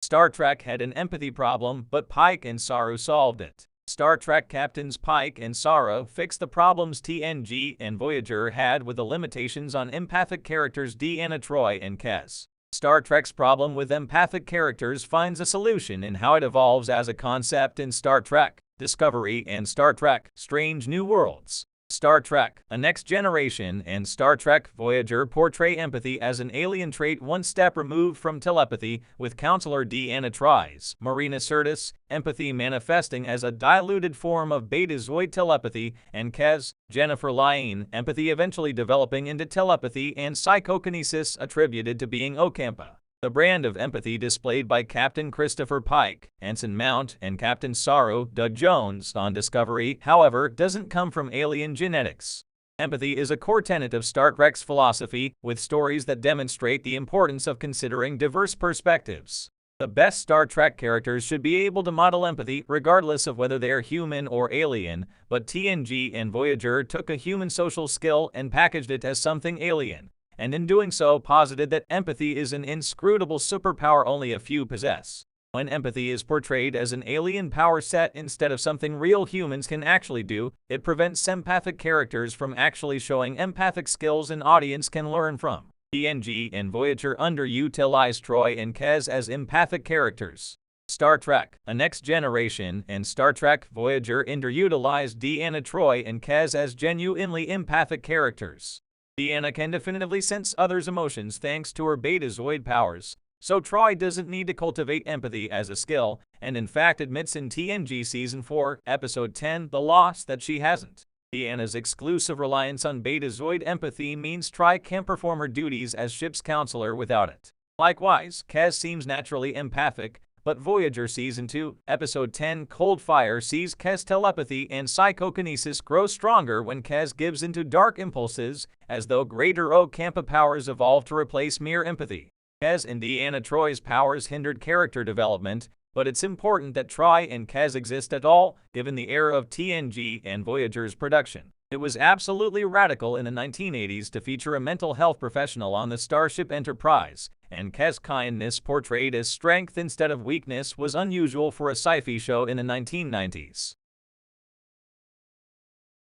Star Trek had an empathy problem, but Pike and Saru solved it. Star Trek captains Pike and Saru fixed the problems TNG and Voyager had with the limitations on empathic characters Deanna Troi and Kes. Star Trek's problem with empathic characters finds a solution in how it evolves as a concept in Star Trek Discovery and Star Trek Strange New Worlds. Star Trek A Next Generation and Star Trek Voyager portray empathy as an alien trait one step removed from telepathy, with Counselor Deanna Troi's Marina Sirtis empathy manifesting as a diluted form of Betazoid telepathy, and Kes Jennifer Lyon empathy eventually developing into telepathy and psychokinesis attributed to being Ocampa. The brand of empathy displayed by Captain Christopher Pike, Anson Mount, and Captain Saru Doug Jones on Discovery, however, doesn't come from alien genetics. Empathy is a core tenet of Star Trek's philosophy, with stories that demonstrate the importance of considering diverse perspectives. The best Star Trek characters should be able to model empathy regardless of whether they are human or alien, but TNG and Voyager took a human social skill and packaged it as something alien, and in doing so posited that empathy is an inscrutable superpower only a few possess. When empathy is portrayed as an alien power set instead of something real humans can actually do, it prevents empathic characters from actually showing empathic skills an audience can learn from. TNG and Voyager underutilized Troi and Kes as empathic characters. Star Trek A Next Generation and Star Trek Voyager underutilized Deanna Troi and Kes as genuinely empathic characters. Deanna can definitively sense others' emotions thanks to her Betazoid powers, so Troi doesn't need to cultivate empathy as a skill, and in fact admits in TNG Season 4, Episode 10, The Loss, that she hasn't. Deanna's exclusive reliance on Betazoid empathy means Troi can't perform her duties as ship's counselor without it. Likewise, Kes seems naturally empathic, but Voyager Season 2, Episode 10, Cold Fire sees Kes' telepathy and psychokinesis grow stronger when Kes gives into dark impulses, as though greater Ocampa powers evolve to replace mere empathy. Kes and Deanna Troi's powers hindered character development, but it's important that Troi and Kes exist at all, given the era of TNG and Voyager's production. It was absolutely radical in the 1980s to feature a mental health professional on the Starship Enterprise, and Kes' kindness portrayed as strength instead of weakness was unusual for a sci-fi show in the 1990s.